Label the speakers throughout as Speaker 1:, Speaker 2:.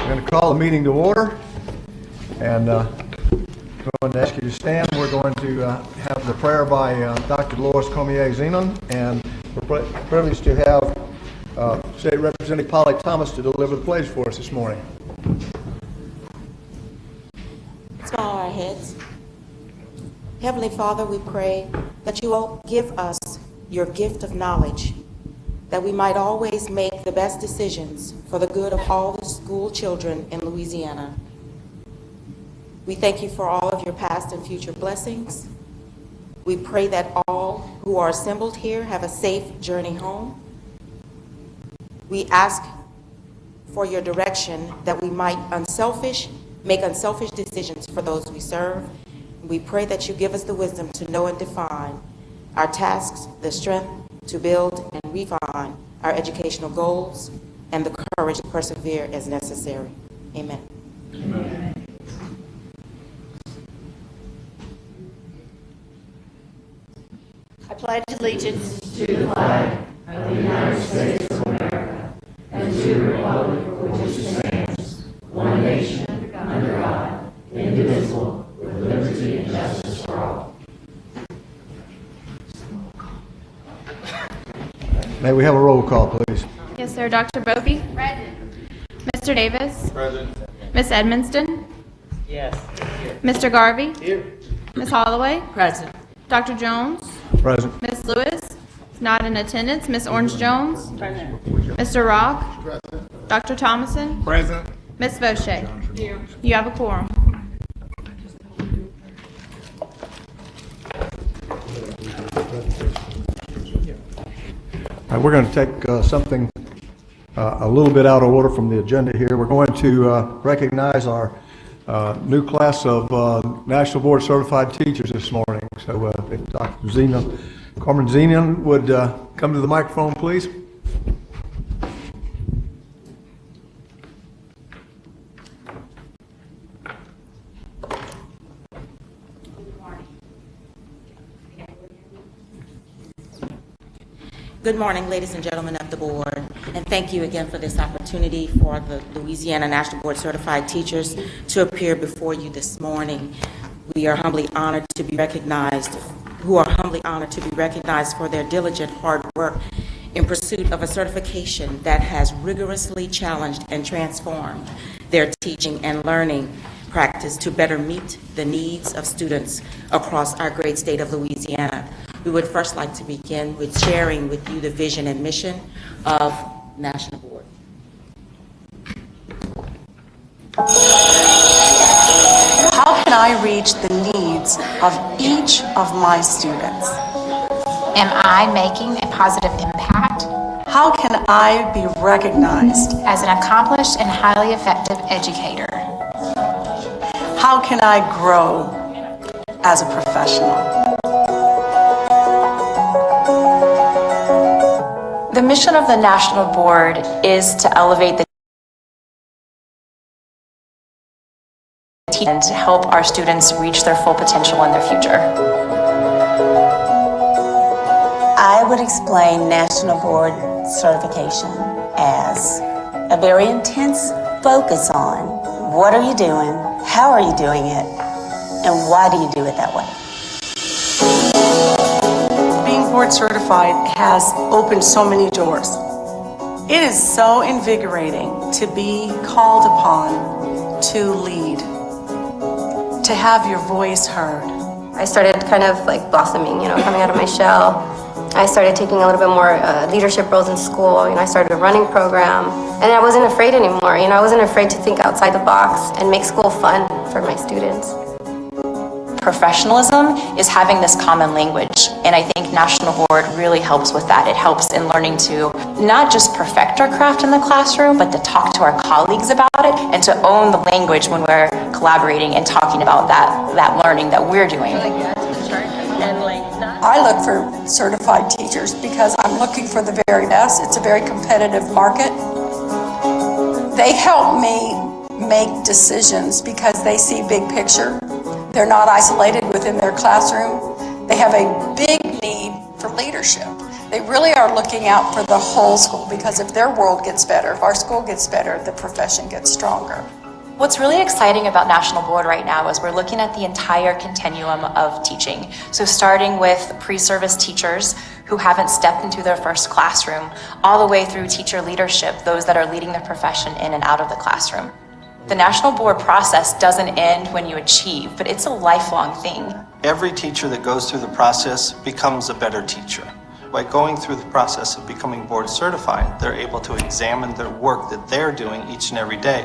Speaker 1: We're going to call the meeting to order, and I'm going to ask you to stand. We're going to have the prayer by Dr. Lois Cormier-Zenon, and we're privileged to have State Representative Polly Thomas to deliver the pledge for us this morning.
Speaker 2: Let's bow our heads. Heavenly Father, we pray that you will give us your gift of knowledge, that we might always make the best decisions for the good of all the school children in Louisiana. We thank you for all of your past and future blessings. We pray that all who are assembled here have a safe journey home. We ask for your direction that we might make unselfish decisions for those we serve. We pray that you give us the wisdom to know and define our tasks, the strength to build and refine our educational goals, and the courage to persevere as necessary. Amen.
Speaker 3: Amen.
Speaker 4: I pledge allegiance
Speaker 3: to the flag of the United States of America and to the republic for which it stands, one nation, under God, indivisible, with liberty and justice for all.
Speaker 1: May we have a roll call, please?
Speaker 5: Yes, sir. Dr. Bovee? Present. Mr. Davis?
Speaker 6: Present.
Speaker 5: Ms. Edmonston?
Speaker 6: Yes.
Speaker 5: Mr. Garvey?
Speaker 6: Here.
Speaker 5: Ms. Holloway?
Speaker 4: present.
Speaker 5: Dr. Jones?
Speaker 1: Present.
Speaker 5: Ms. Lewis? Not in attendance. Ms. Orange-Jones?
Speaker 4: Present.
Speaker 5: Mr. Rock? Present. Dr. Thomason?
Speaker 6: Present.
Speaker 5: Ms. Vaucher? Here. You have a quorum.
Speaker 1: All right, we're going to take something a little bit out of order from the agenda here. We're going to recognize our new class of National Board Certified Teachers this morning. So if Dr. Cormier-Zenon would come to the microphone, please.
Speaker 2: Good morning, ladies and gentlemen of the board, and thank you again for this opportunity for the Louisiana National Board Certified Teachers to appear before you this morning. We are humbly honored to be recognized, for their diligent hard work in pursuit of a certification that has rigorously challenged and transformed their teaching and learning practice to better meet the needs of students across our great state of Louisiana. We would first like to begin with sharing with you the vision and mission of National Board.
Speaker 7: How can I reach the needs of each of my students?
Speaker 8: Am I making a positive impact?
Speaker 7: How can I be recognized?
Speaker 8: As an accomplished and highly effective educator.
Speaker 7: How can I grow as a professional?
Speaker 9: The mission of the National Board is to elevate the and to help our students reach their full potential in their future.
Speaker 10: I would explain National Board certification as a very intense focus on what are you doing, how are you doing it, and why do you do it that way?
Speaker 7: Being board certified has opened so many doors. It is so invigorating to be called upon to lead, to have your voice heard.
Speaker 11: I started kind of like blossoming, coming out of my shell. I started taking a little bit more leadership roles in school. I started a running program, and I wasn't afraid anymore. I wasn't afraid to think outside the box and make school fun for my students.
Speaker 9: Professionalism is having this common language, and I think National Board really helps with that. It helps in learning to not just perfect our craft in the classroom, but to talk to our colleagues about it and to own the language when we're collaborating and talking about that learning that we're doing.
Speaker 7: I look for certified teachers because I'm looking for the very best. It's a very competitive market. They help me make decisions because they see big picture. They're not isolated within their classroom. They have a big need for leadership.
Speaker 6: They really are looking out for the whole school, because if their world gets better, if our school gets better, the profession gets stronger.
Speaker 9: What's really exciting about National Board right now is we're looking at the entire continuum of teaching. So starting with pre-service teachers who haven't stepped into their first classroom, all the way through teacher leadership, those that are leading the profession in and out of the classroom. The National Board process doesn't end when you achieve, but it's a lifelong thing.
Speaker 12: Every teacher that goes through the process becomes a better teacher. By going through the process of becoming board certified, they're able to examine their work that they're doing each and every day.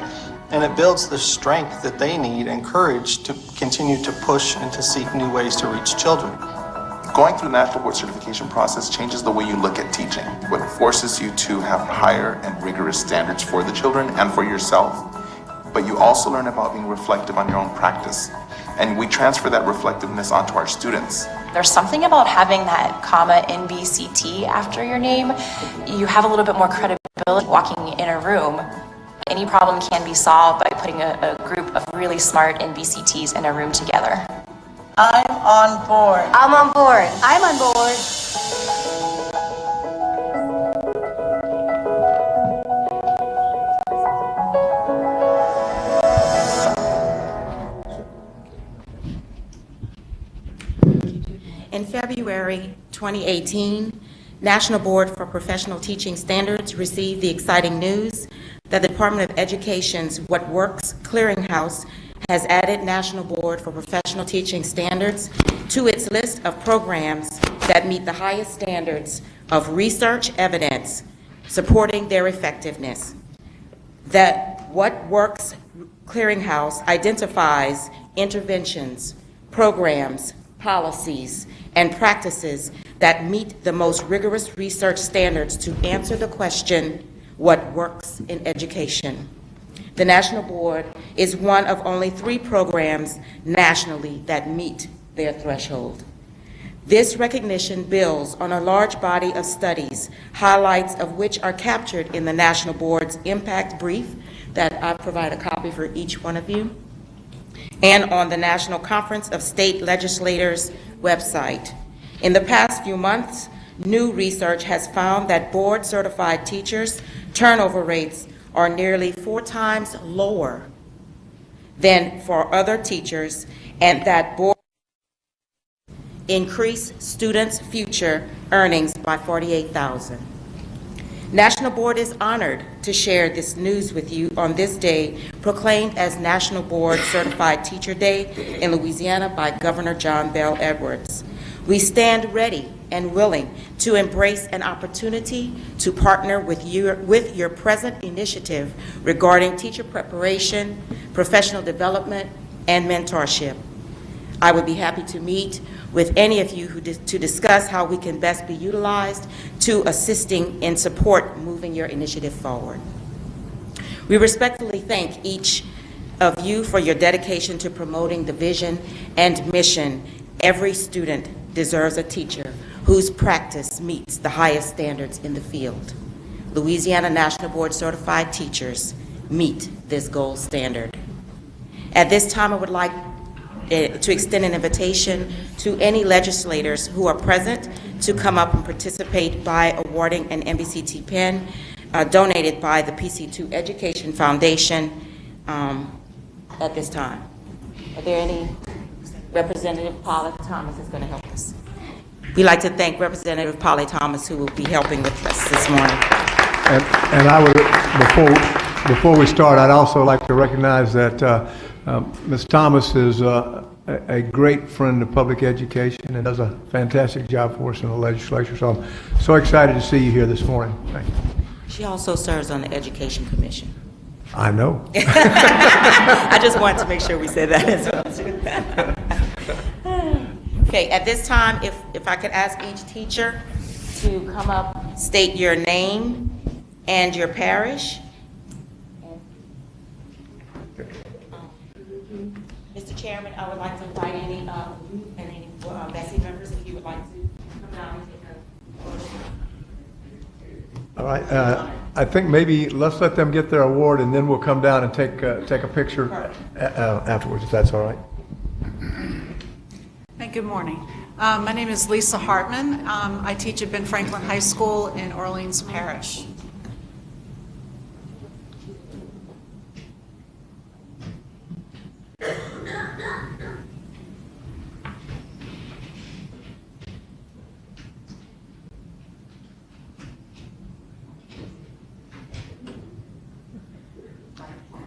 Speaker 12: And it builds the strength that they need and courage to continue to push and to seek new ways to reach children.
Speaker 13: Going through the National Board certification process changes the way you look at teaching. It forces you to have higher and rigorous standards for the children and for yourself. But you also learn about being reflective on your own practice. And we transfer that reflectiveness onto our students.
Speaker 9: There's something about having that comma NBCT after your name. You have a little bit more credibility walking in a room. Any problem can be solved by putting a group of really smart NBCTs in a room together.
Speaker 7: I'm on board.
Speaker 4: I'm on board.
Speaker 6: I'm on board.
Speaker 2: In February 2018, National Board for Professional Teaching Standards received the exciting news that the Department of Education's What Works Clearinghouse has added National Board for Professional Teaching Standards to its list of programs that meet the highest standards of research evidence supporting their effectiveness. That What Works Clearinghouse identifies interventions, programs, policies, and practices that meet the most rigorous research standards to answer the question, what works in education? The National Board is one of only 3 programs nationally that meet their threshold. This recognition builds on a large body of studies, highlights of which are captured in the National Board's impact brief that I provide a copy for each one of you, and on the National Conference of State Legislators website. In the past few months, new research has found that board-certified teachers' turnover rates are nearly 4 times lower than for other teachers, and that board increase students' future earnings by $48,000. National Board is honored to share this news with you on this day, proclaimed as National Board Certified Teacher Day in Louisiana by Governor John Bell Edwards. We stand ready and willing to embrace an opportunity to partner with your present initiative regarding teacher preparation, professional development, and mentorship. I would be happy to meet with any of you to discuss how we can best be utilized to assisting in support moving your initiative forward. We respectfully thank each of you for your dedication to promoting the vision and mission. Every student deserves a teacher whose practice meets the highest standards in the field. Louisiana National Board Certified Teachers meet this gold standard. At this time, I would like to extend an invitation to any legislators who are present to come up and participate by awarding an MBCT pen donated by the PC2 Education Foundation at this time. Are there any? Representative Polly Thomas is going to help us. We'd like to thank Representative Polly Thomas, who will be helping with us this morning.
Speaker 1: And I would, before we start, I'd also like to recognize that Ms. Thomas is a great friend of public education and does a fantastic job for us in the legislature. So I'm so excited to see you here this morning. Thank you.
Speaker 2: She also serves on the Education Commission.
Speaker 1: I know.
Speaker 2: I just wanted to make sure we said that as well, too. Okay, at this time, if I could ask each teacher to come up, state your name and your parish. Mr. Chairman, I would like to invite any BESE members, if you would like to come down and take a photo.
Speaker 1: All right. I think maybe let's let them get their award, and then we'll come down and take a picture afterwards, if that's all right.
Speaker 14: Hey, good morning. My name is Lisa Hartman. I teach at Ben Franklin High School in Orleans Parish.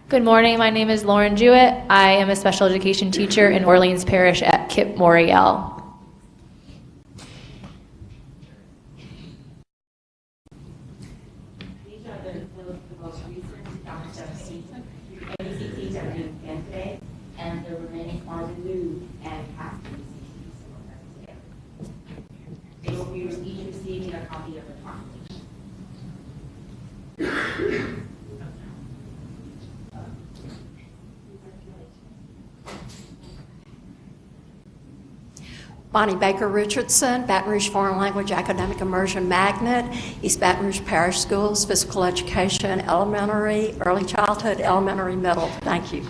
Speaker 15: Good morning. My name is Lauren Jewett. I am a special education teacher in Orleans Parish at Kip Moriel.
Speaker 3: These are the most recent 2017 ABCTs that are being planned today, and the remaining are new and past ABCTs. They will be each receiving a copy of the proclamation.
Speaker 16: Bonnie Baker Richardson, Baton Rouge Foreign Language Academic Immersion Magnet, East Baton Rouge Parish Schools, Physical Education, Elementary, Early Childhood, Elementary, Middle. Thank you.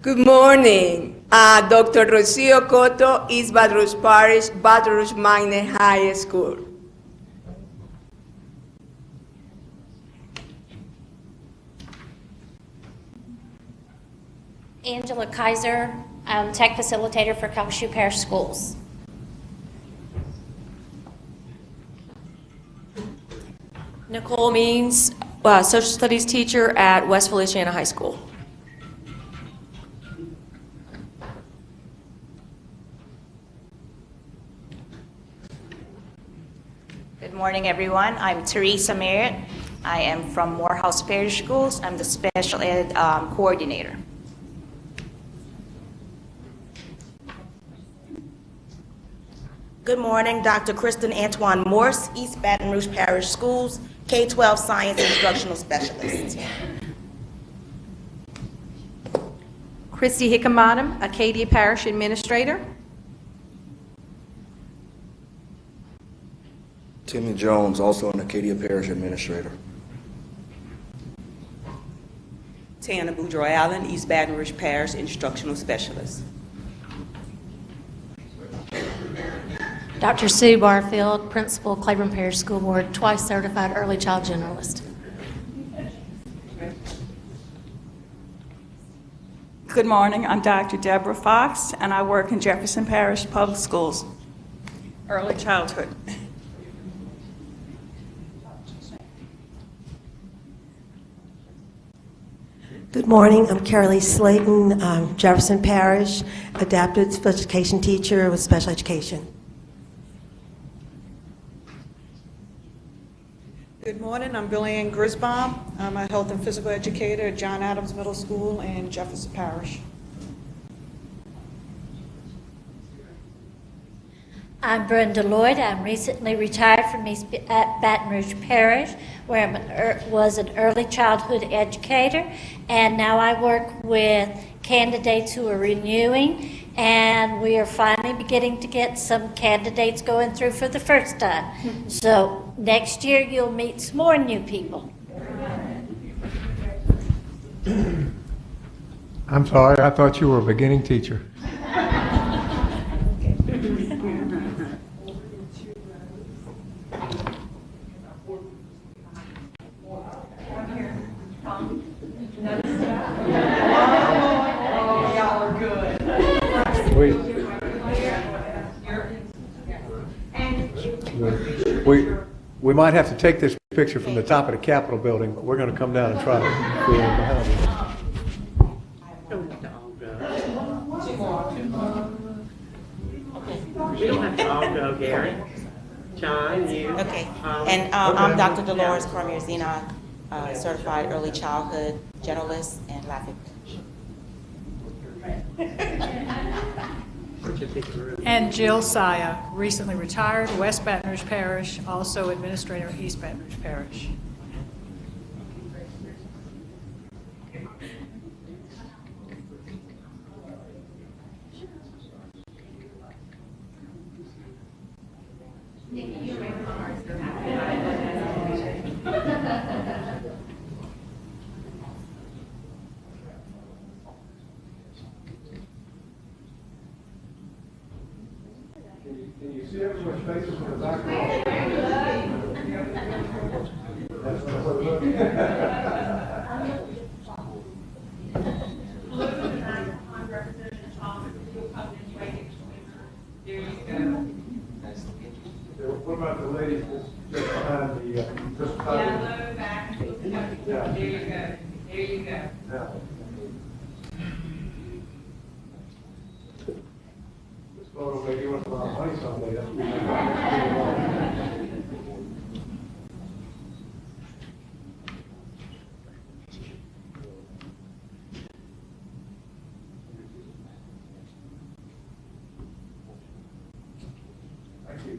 Speaker 17: Good morning. Dr. Rocio Cotto, East Baton Rouge Parish, Baton Rouge Magnet High School.
Speaker 4: Angela Kaiser, Tech Facilitator for Calcasieu Parish Schools.
Speaker 18: Nicole Means, Social Studies teacher at West Louisiana High School.
Speaker 19: Good morning, everyone. I'm Teresa Merritt. I am from Morehouse Parish Schools. I'm the special ed coordinator.
Speaker 2: Good morning, Dr. Kristen Antoine Morse, East Baton Rouge Parish Schools, K-12 Science Instructional Specialist.
Speaker 20: Christy Hickenbottom, Acadia Parish Administrator.
Speaker 21: Timmy Jones, also an Acadia Parish Administrator.
Speaker 22: Tana Boudreaux Allen, East Baton Rouge Parish Instructional Specialist.
Speaker 23: Dr. Sue Barfield, Principal, Claiborne Parish School Board, twice certified early child generalist.
Speaker 24: Good morning, I'm Dr. Deborah Fox, and I work in Jefferson Parish Public Schools, early childhood.
Speaker 25: Good morning, I'm Carolee Slayton, Jefferson Parish, adapted special education teacher with special education.
Speaker 26: Good morning, I'm Billy Ann Grisbaum. I'm a health and physical educator at John Adams Middle School in Jefferson Parish.
Speaker 23: I'm Brenda Lloyd. I'm recently retired from East Baton Rouge Parish, where I was an early childhood educator, and now I work with candidates who are renewing, and we are finally beginning to get some candidates going through for the first time. So next year you'll meet some more new people.
Speaker 1: I'm sorry, I thought you were a beginning teacher. We might have to take this picture from the top of the Capitol building, but we're going to come down and try to do it behind you.
Speaker 27: We don't have to all go, Gary. John, you.
Speaker 2: Okay, and I'm Dr. Dolores Cormier-Zena, certified early childhood generalist in Lafayette.
Speaker 14: And Jill Saya, recently retired, West Baton Rouge Parish, also administrator at East Baton Rouge Parish.
Speaker 1: Can you see everyone's faces in the background? What about the lady just behind the, just behind the...
Speaker 3: Yellow back.
Speaker 1: Yeah.
Speaker 3: There you go. There you go.
Speaker 1: Yeah. This photo may be worth a lot of money someday. That's what we Thank you.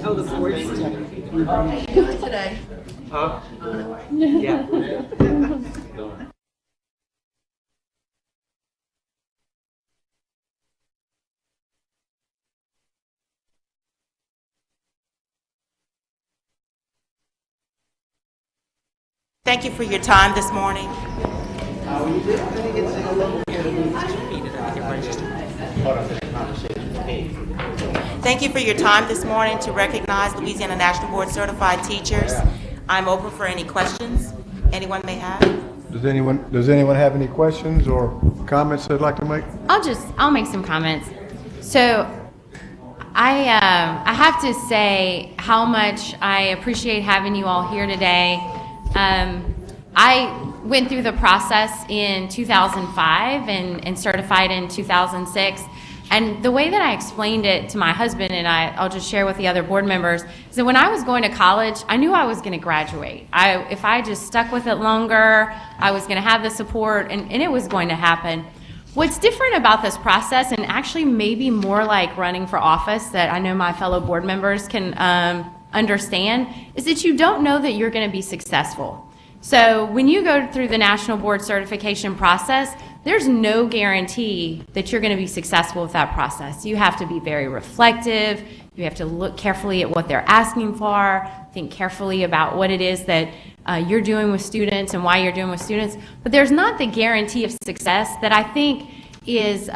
Speaker 3: Oh, the board's
Speaker 20: Today.
Speaker 27: Huh? Yeah.
Speaker 2: Thank you for your time this morning. Thank you for your time this morning to recognize Louisiana National Board Certified Teachers. I'm open for any questions anyone may have.
Speaker 1: Does anyone have any questions or comments they'd like to make?
Speaker 5: I'll make some comments. So I have to say how much I appreciate having you all here today. I went through the process in 2005 and certified in 2006. And the way that I explained it to my husband, and I'll just share with the other board members, is that when I was going to college, I knew I was going to graduate. If I just stuck with it longer, I was going to have the support, and it was going to happen. What's different about this process, and actually maybe more like running for office that I know my fellow board members can understand, is that you don't know that you're going to be successful. So when you go through the National Board Certification process, there's no guarantee that you're going to be successful with that process. You have to be very reflective. You have to look carefully at what they're asking for, think carefully about what it is that you're doing with students and why you're doing with students. But there's not the guarantee of success that I think is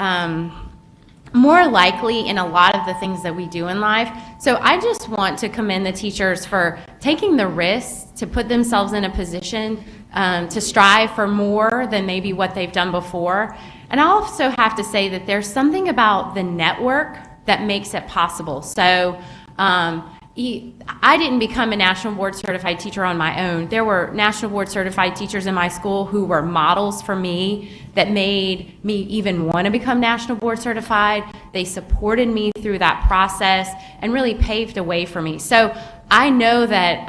Speaker 5: more likely in a lot of the things that we do in life. So I just want to commend the teachers for taking the risk to put themselves in a position to strive for more than maybe what they've done before. And I also have to say that there's something about the network that makes it possible. So I didn't become a National Board Certified teacher on my own. There were National Board Certified teachers in my school who were models for me that made me even want to become National Board Certified. They supported me through that process and really paved a way for me. So I know that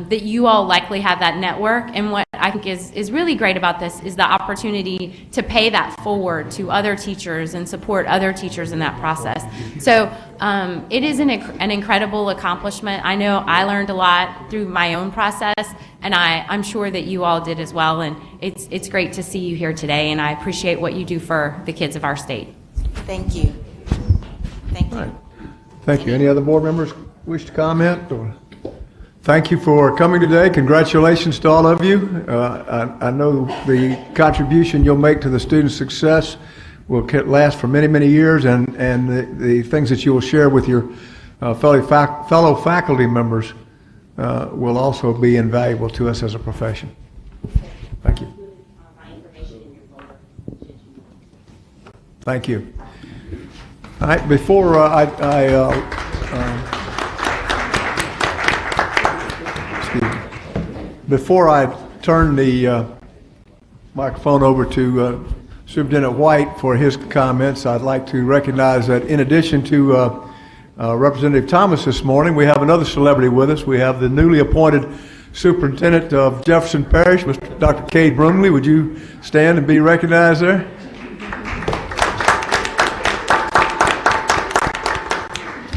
Speaker 5: that you all likely have that network, and what I think is really great about this is the opportunity to pay that forward to other teachers and support other teachers in that process. So it is an incredible accomplishment. I know I learned a lot through my own process, and I'm sure that you all did as well, and it's great to see you here today, and I appreciate what you do for the kids of our state.
Speaker 2: Thank you. Thank you.
Speaker 1: Right. Thank you. Any other board members wish to comment? Or thank you for coming today. Congratulations to all of you. I know the contribution you'll make to the students' success will last for many, many years, and the things that you will share with your fellow faculty members will also be invaluable to us as a profession. Thank you. Thank you. All right, before before I turn the microphone over to Superintendent White for his comments, I'd like to recognize that in addition to Representative Thomas this morning, we have another celebrity with us. We have the newly appointed Superintendent of Jefferson Parish, Mr. Dr. Cade Brumley. Would you stand and be recognized there?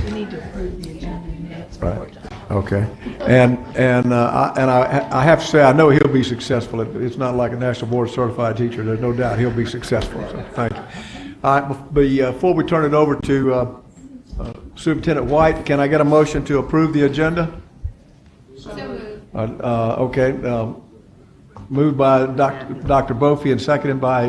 Speaker 1: We need to approve the agenda next. Right. Okay. And I have to say, I know he'll be successful. It's not like a National Board Certified Teacher. There's no doubt he'll be successful. So thank you. All right, before we turn it over to Superintendent White, can I get a motion to approve the agenda? So moved. Okay. Moved by Dr. Brophy and seconded by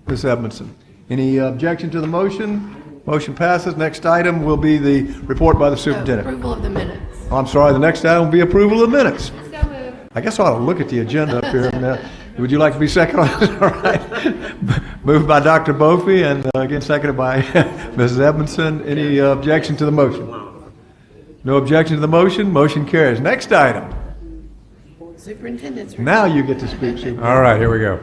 Speaker 1: Ms. Edmondson. Any objection to the motion? Motion passes. Next item will be the report by the superintendent.
Speaker 20: Approval of the minutes.
Speaker 1: Oh, I'm sorry, the next item will be approval of the minutes. So moved. I guess I ought to look at the agenda up here. Would you like to be second on this? All right. Moved by Dr. Brophy and again seconded by Mrs. Edmondson. Any objection to the motion? No objection to the motion. Motion carries. Next item.
Speaker 20: Superintendent's report.
Speaker 1: Now you get to speak, Superintendent.
Speaker 7: All right, here we go.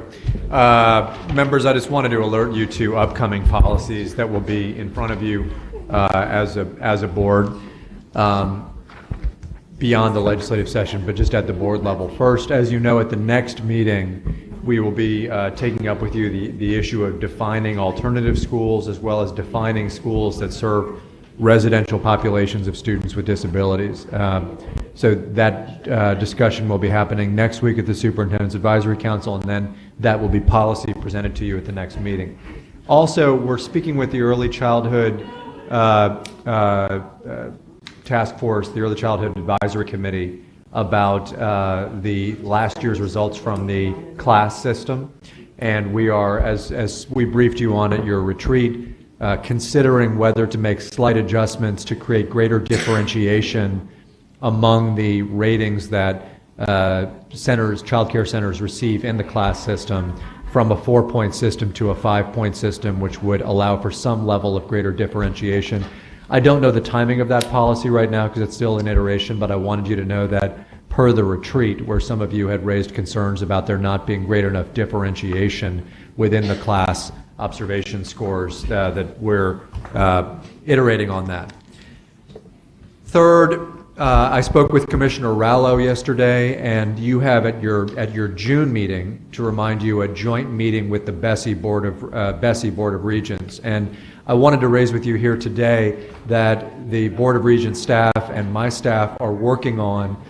Speaker 7: Members, I just wanted to alert you to upcoming policies that will be in front of you as a board beyond the legislative session, but just at the board level. First, as you know, at the next meeting, we will be taking up with you the issue of defining alternative schools as well as defining schools that serve residential populations of students with disabilities. So that discussion will be happening next week at the Superintendent's Advisory Council, and then that will be policy presented to you at the next meeting. Also, we're speaking with the Early Childhood Task Force, the Early Childhood Advisory Committee, about the last year's results from the class system. And we are, as we briefed you on at your retreat, considering whether to make slight adjustments to create greater differentiation among the ratings that child care centers receive in the class system, from a 4-point system to a 5-point system, which would allow for some level of greater differentiation. I don't know the timing of that policy right now because it's still in iteration, but I wanted you to know that per the retreat, where some of you had raised concerns about there not being great enough differentiation within the class observation scores, that we're iterating on that. Third, I spoke with Commissioner Rallo yesterday, and you have at your June meeting, to remind you, a joint meeting with the BESE Board of Regents. And I wanted to raise with you here today that the Board of Regents staff and my staff are working on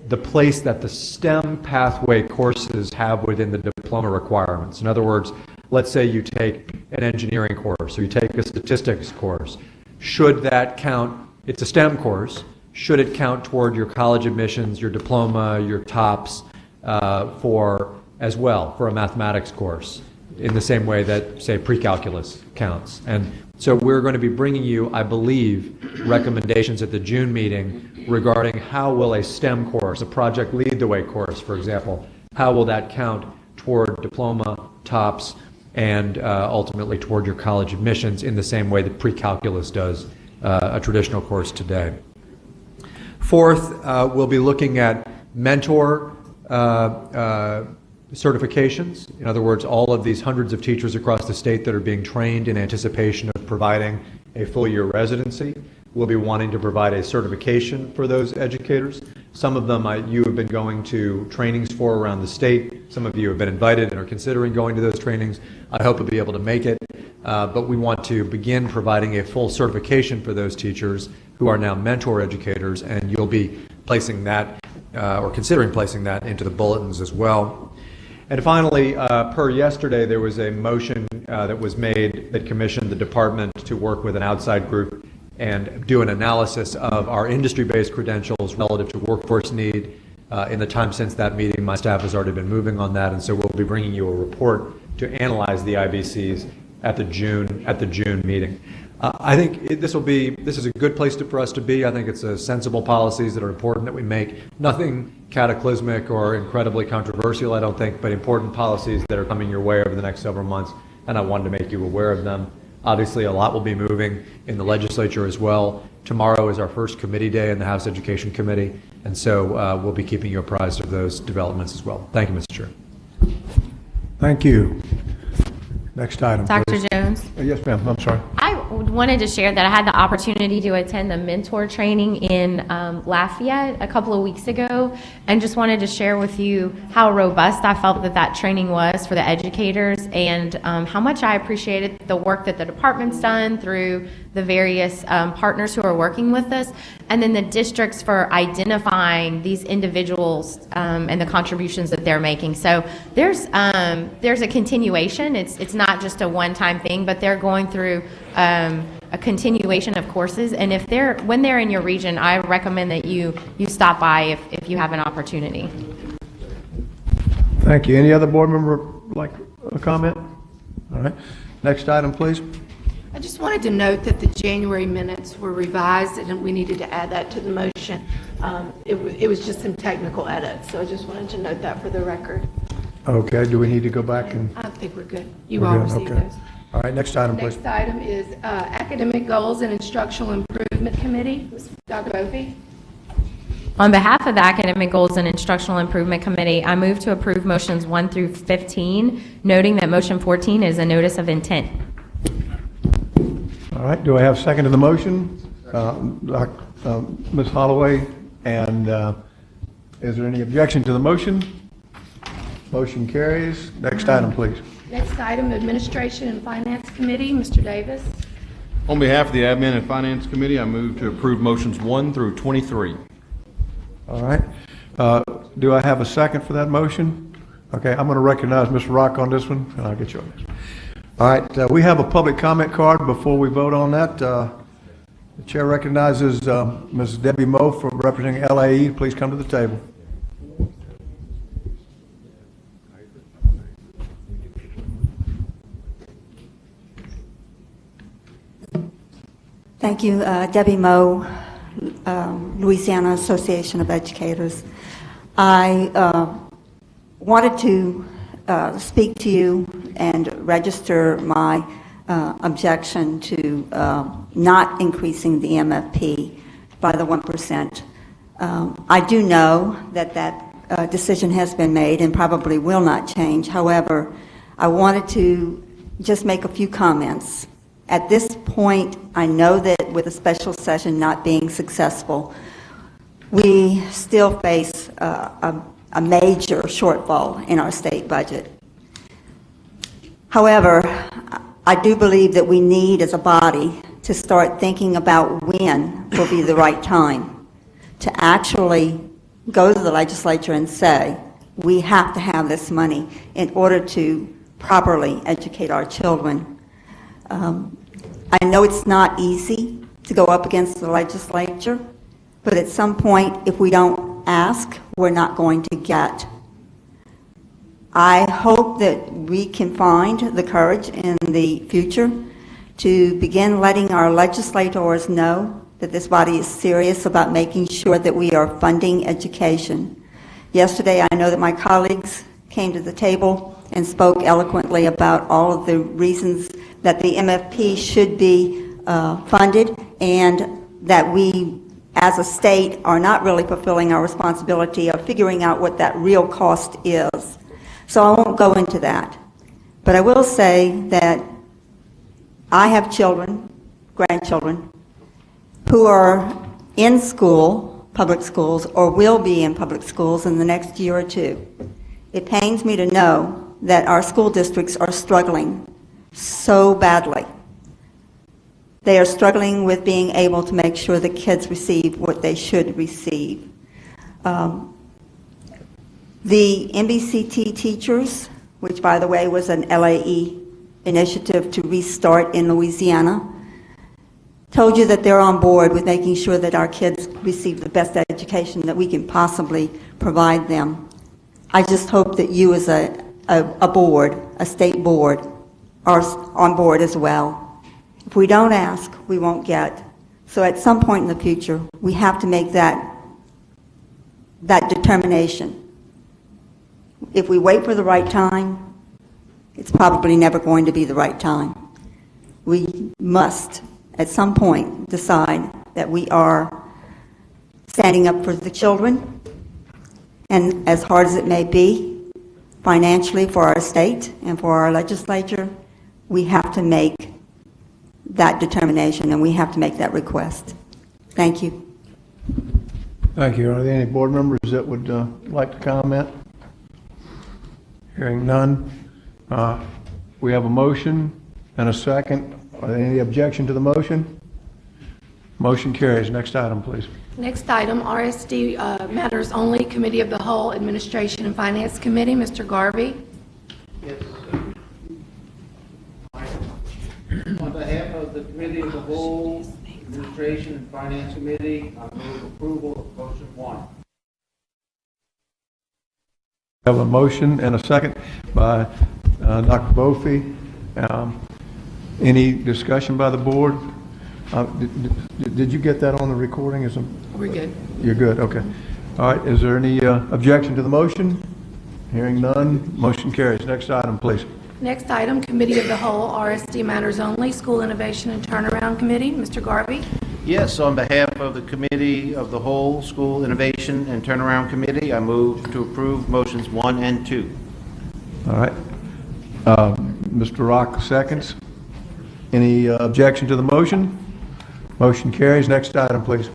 Speaker 7: the place that the STEM pathway courses have within the diploma requirements. In other words, let's say you take an engineering course or you take a statistics course. Should that count? It's a STEM course. Should it count toward your college admissions, your diploma, your TOPS, as well for a mathematics course, in the same way that, say, pre-calculus counts? And so we're going to be bringing you, I believe, recommendations at the June meeting regarding how will a STEM course, a Project Lead the Way course, for example, how will that count toward diploma, TOPS, and ultimately toward your college admissions in the same way that pre-calculus does a traditional course today. Fourth, we'll be looking at mentor certifications. In other words, all of these hundreds of teachers across the state that are being trained in anticipation of providing a full-year residency. We'll be wanting to provide a certification for those educators. Some of them you have been going to trainings for around the state. Some of you have been invited and are considering going to those trainings. I hope you'll be able to make it. But we want to begin providing a full certification for those teachers who are now mentor educators, and you'll be placing that or considering placing that into the bulletins as well. And finally, per yesterday, there was a motion that was made that commissioned the department to work with an outside group and do an analysis of our industry-based credentials relative to workforce need. In the time since that meeting, my staff has already been moving on that, and so we'll be bringing you a report to analyze the IBCs at the June meeting. I think this is a good place for us to be. I think it's sensible policies that are important that we make. Nothing cataclysmic or incredibly controversial, I don't think, but important policies that are coming your way over the next several months, and I wanted to make you aware of them. Obviously, a lot will be moving in the legislature as well. Tomorrow is our first committee day in the House Education Committee, and so we'll be keeping you apprised of those developments as well. Thank you, Mr. Chair.
Speaker 1: Thank you. Next item,
Speaker 5: Dr.
Speaker 1: please.
Speaker 5: Jones?
Speaker 1: Yes, ma'am. I'm sorry.
Speaker 5: wanted to share that I had the opportunity to attend the mentor training in Lafayette a couple of weeks ago, and just wanted to share with you how robust I felt that training was for the educators, and how much I appreciated the work that the department's done through the various partners who are working with us, and then the districts for identifying these individuals and the contributions that they're making. So there's a continuation. It's not just a one-time thing, but they're going through a continuation of courses. And when they're in your region, I recommend that you stop by if you have an opportunity.
Speaker 1: Thank you. Any other board member like a comment? All right. Next item, please.
Speaker 20: I just wanted to note that the January minutes were revised, and we needed to add that to the motion. It was just some technical edits, so I just wanted to note that for the record.
Speaker 1: Okay. Do we need to go back and?
Speaker 20: I think we're good. You all received those.
Speaker 1: All right. Next item, please.
Speaker 20: Next item is Academic Goals and Instructional Improvement Committee. Dr. Opie.
Speaker 5: On behalf of the Academic Goals and Instructional Improvement Committee, I move to approve motions 1 through 15, noting that motion 14 is a notice of intent.
Speaker 1: All right, do I have a second to the motion? Ms. Holloway, and is there any objection to the motion? Motion carries. Next item, please.
Speaker 20: Next item, Administration and Finance Committee, Mr. Davis.
Speaker 6: On behalf of the Admin and Finance Committee, I move to approve motions 1 through 23.
Speaker 1: All right. Do I have a second for that motion? Okay, I'm going to recognize Mr. Rock on this one, and I'll get you on this. All right, we have a public comment card before we vote on that. The chair recognizes Ms. Debbie Moe for representing LAE. Please come to the table.
Speaker 8: Thank you, Debbie Moe, Louisiana Association of Educators. I wanted to speak to you and register my objection to not increasing the MFP by the 1%. I do know that decision has been made and probably will not change. However, I wanted to just make a few comments. At this point, I know that with a special session not being successful, we still face a major shortfall in our state budget. However, I do believe that we need, as a body, to start thinking about when will be the right time to actually go to the legislature and say, we have to have this money in order to properly educate our children. I know it's not easy to go up against the legislature, but at some point, if we don't ask, we're not going to get. I hope that we can find the courage in the future to begin letting our legislators know that this body is serious about making sure that we are funding education. Yesterday, I know that my colleagues came to the table and spoke eloquently about all of the reasons that the MFP should be funded, and that we as a state are not really fulfilling our responsibility of figuring out what that real cost is. So I won't go into that. But I will say that I have children, grandchildren, who are in school, public schools, or will be in public schools in the next year or two. It pains me to know that our school districts are struggling so badly. They are struggling with being able to make sure the kids receive what they should receive. The MBCT teachers, which by the way was an LAE initiative to restart in Louisiana, told you that they're on board with making sure that our kids receive the best education that we can possibly provide them. I just hope that you as a board, a state board, are on board as well. If we don't ask, we won't get. So at some point in the future, we have to make that determination. If we wait for the right time, it's probably never going to be the right time. We must, at some point, decide that we are standing up for the children, and as hard as it may be, financially for our state and for our legislature, we have to make that determination, and we have to make that request. Thank you.
Speaker 1: Thank you. Are there any board members that would like to comment? Hearing none. We have a motion and a second. Are there any objection to the motion? Motion carries. Next item, please.
Speaker 20: Next item, RSD Matters Only, Committee of the Whole, Administration and Finance Committee. Mr. Garvey.
Speaker 9: Yes, on behalf of the Committee of the Whole, Administration and Finance Committee, I move approval of motion 1.
Speaker 1: We have a motion and a second by Dr. Brophy. Any discussion by the board? Did you get that on the recording?
Speaker 20: We're good.
Speaker 1: You're good, okay. All right, is there any objection to the motion? Hearing none, motion carries. Next item, please.
Speaker 20: Next item, Committee of the Whole, RSD Matters Only, School Innovation and Turnaround Committee. Mr. Garvey.
Speaker 9: Yes, on behalf of the Committee of the Whole, School Innovation and Turnaround Committee, I move to approve motions 1 and 2.
Speaker 1: All right. Mr. Rock seconds. Any objection to the motion? Motion carries. Next item, please.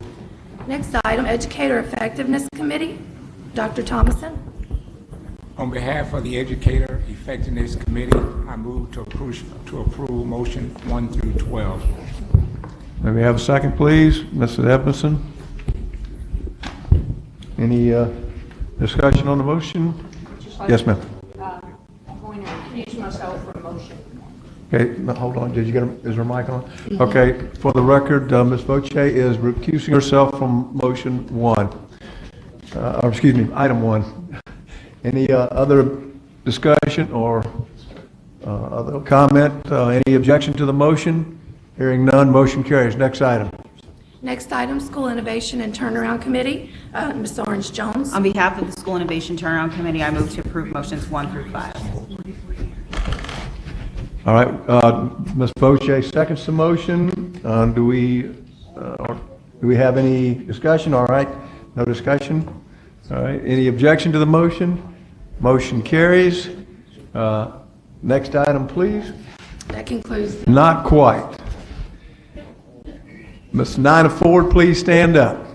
Speaker 20: Next item, Educator Effectiveness Committee. Dr. Thomason.
Speaker 10: On behalf of the Educator Effectiveness Committee, I move to approve motion 1 through 12.
Speaker 1: May we have a second, please? Mrs. Edmondson. Any discussion on the motion? Yes, ma'am.
Speaker 20: I'm going to recuse myself from motion.
Speaker 1: Okay, no, hold on. Did you get is there a mic on? Okay, for the record, Ms. Voce is recusing herself from motion 1. Or excuse me, item 1. Any other discussion or other comment? Any objection to the motion? Hearing none, motion carries. Next item.
Speaker 20: Next item, School Innovation and Turnaround Committee. Ms. Orange Jones.
Speaker 11: On behalf of the School Innovation Turnaround Committee, I move to approve motions 1 through 5.
Speaker 1: All right, Ms. Voce seconds the motion. Do we have any discussion? All right, no discussion. All right, any objection to the motion? Motion carries. Next item, please.
Speaker 20: That concludes.
Speaker 1: Not quite. Ms. Nina Ford, please stand up.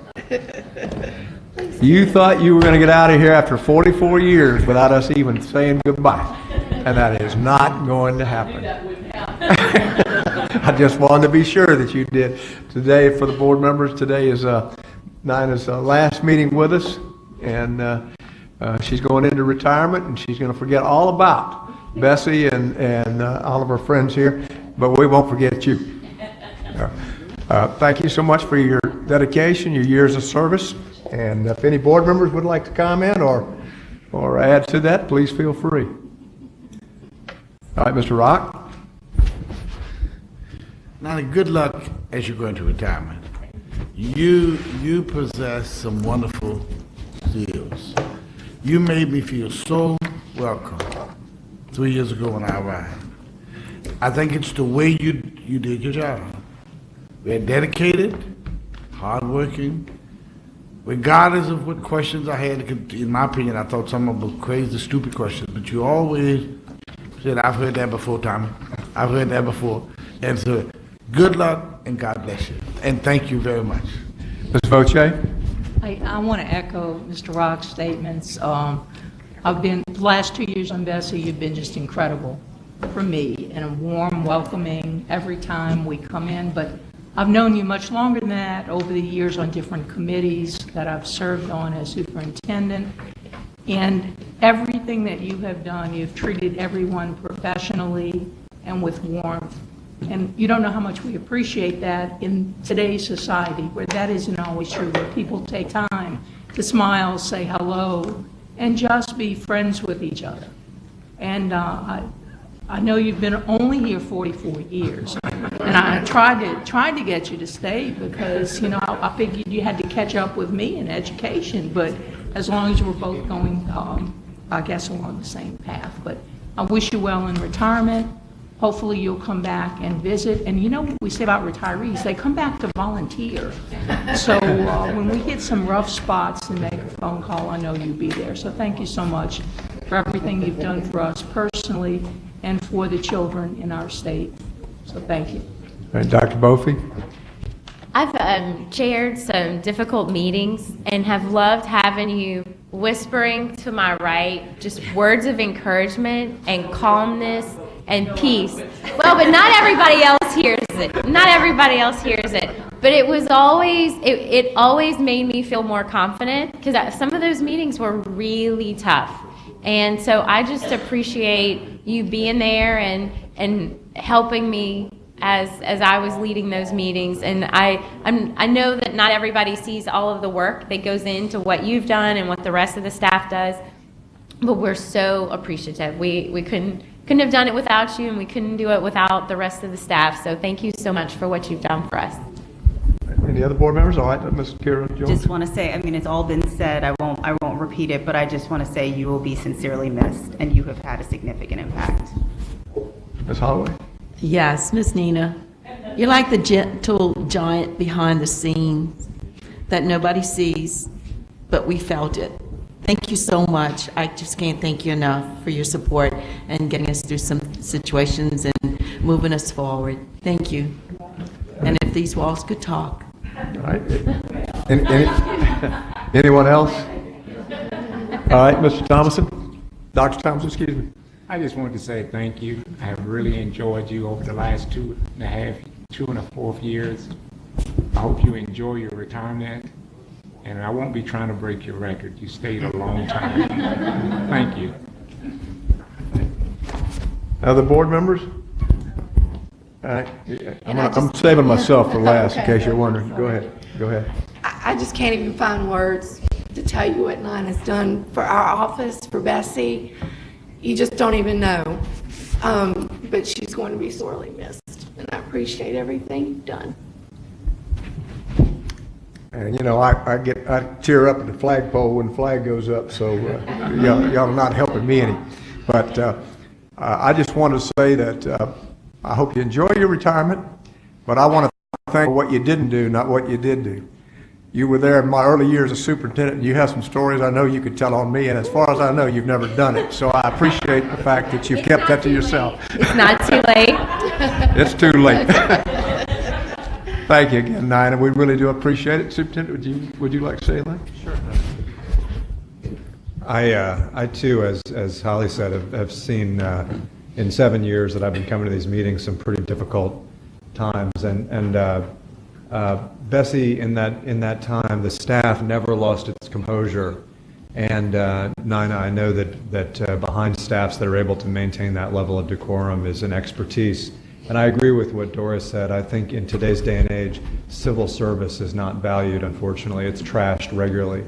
Speaker 1: You thought you were going to get out of here after 44 years without us even saying goodbye, and that is not going to happen. I just wanted to be sure that you did. Today, for the board members, today is Nina's last meeting with us, and she's going into retirement, and she's going to forget all about BESE and all of her friends here, but we won't forget you. Thank you so much for your dedication, your years of service, and if any board members would like to comment or add to that, please feel free. All right, Mr. Rock.
Speaker 12: Now, good luck as you go into retirement. You possess some wonderful skills. You made me feel so welcome 3 years ago when I arrived. I think it's the way you did your job. We're dedicated, hardworking, regardless of what questions I had. In my opinion, I thought some of them were crazy, stupid questions, but you always said, I've heard that before, Tommy. I've heard that before. And so, good luck and God bless you. And thank you very much.
Speaker 1: Ms. Voce?
Speaker 13: I want to echo Mr. Rock's statements. I've been, the last 2 years on BESE, you've been just incredible for me and a warm, welcoming every time we come in. But I've known you much longer than that over the years on different committees that I've served on as superintendent. And everything that you have done, you've treated everyone professionally and with warmth. And you don't know how much we appreciate that in today's society, where that isn't always true, where people take time to smile, say hello, and just be friends with each other. And I know you've been only here 44 years, and I tried to get you to stay because, you know, I figured you had to catch up with me in education, but as long as we're both going, I guess, along the same path. But I wish you well in retirement. Hopefully you'll come back and visit. And you know what we say about retirees, they come back to volunteer. So when we hit some rough spots and make a phone call, I know you'll be there. So thank you so much for everything you've done for us personally and for the children in our state. So thank you.
Speaker 1: And Dr. Bophy?
Speaker 5: I've chaired some difficult meetings and have loved having you whispering to my right just words of encouragement and calmness and peace. Well, but not everybody else hears it. Not everybody else hears it. But it was always, it always made me feel more confident because some of those meetings were really tough. And so I just appreciate you being there and helping me as I was leading those meetings. And I know that not everybody sees all of the work that goes into what you've done and what the rest of the staff does, but we're so appreciative. We couldn't have done it without you, and we couldn't do it without the rest of the staff. So thank you so much for what you've done for us.
Speaker 1: Any other board members? All right, Ms. Kira Jones.
Speaker 11: Just want to say, I mean, it's all been said. I won't repeat it, but I just want to say you will be sincerely missed, and you have had a significant impact.
Speaker 1: Ms. Holloway?
Speaker 4: Yes, Miss Nina, you're like the gentle giant behind the scenes that nobody sees, but we felt it. Thank you so much. I just can't thank you enough for your support and getting us through some situations and moving us forward. Thank you. And if these walls could talk.
Speaker 1: All right. Anyone else? All right, Mr. Thomason. Dr. Thomason, excuse me.
Speaker 10: I just wanted to say thank you. I have really enjoyed you over the last 2.25 years. I hope you enjoy your retirement, and I won't be trying to break your record. You stayed a long time. Thank you.
Speaker 1: Other board members? All right. I'm saving myself for last, in case you're wondering. Go ahead.
Speaker 20: I just can't even find words to tell you what Nina's done for our office, for BESE. You just don't even know. But she's going to be sorely missed, and I appreciate everything you've done.
Speaker 1: And you know, I tear up at the flagpole when the flag goes up, so y'all are not helping me any. But I just want to say that I hope you enjoy your retirement, but I want to thank you for what you didn't do, not what you did do. You were there in my early years as superintendent, and you have some stories I know you could tell on me, and as far as I know, you've never done it. So I appreciate the fact that you've kept that to yourself.
Speaker 5: It's not too late.
Speaker 1: It's too late. Thank you again, Nina. We really do appreciate it. Superintendent, would you like to say anything?
Speaker 7: Sure. I too, as Holly said, have seen in 7 years that I've been coming to these meetings some pretty difficult times, and BESE in that time, the staff never lost its composure, and Nina, I know that behind staffs that are able to maintain that level of decorum is an expertise. And I agree with what Doris said. I think in today's day and age, civil service is not valued, unfortunately. It's trashed regularly.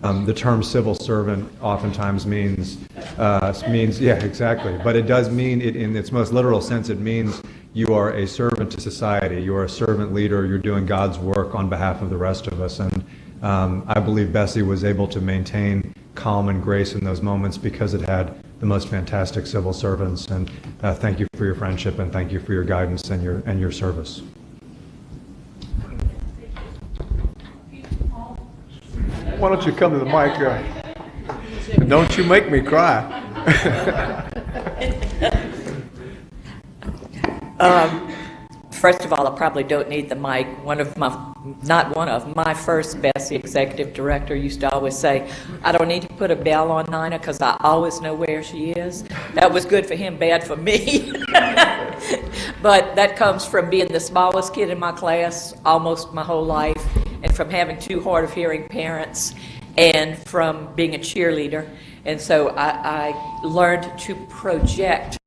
Speaker 7: The term civil servant oftentimes means, yeah, exactly. But it does mean, in its most literal sense, it means you are a servant to society. You are a servant leader. You're doing God's work on behalf of the rest of us. And I believe BESE was able to maintain calm and grace in those moments because it had the most fantastic civil servants. And thank you for your friendship, and thank you for your guidance and your service.
Speaker 1: Why don't you come to the mic? And don't you make me cry.
Speaker 15: First of all, I probably don't need the mic. My first BESE executive director used to always say, I don't need to put a bell on Nina because I always know where she is. That was good for him, bad for me. But that comes from being the smallest kid in my class almost my whole life, and from having two hard of hearing parents, and from being a cheerleader. And so I learned to project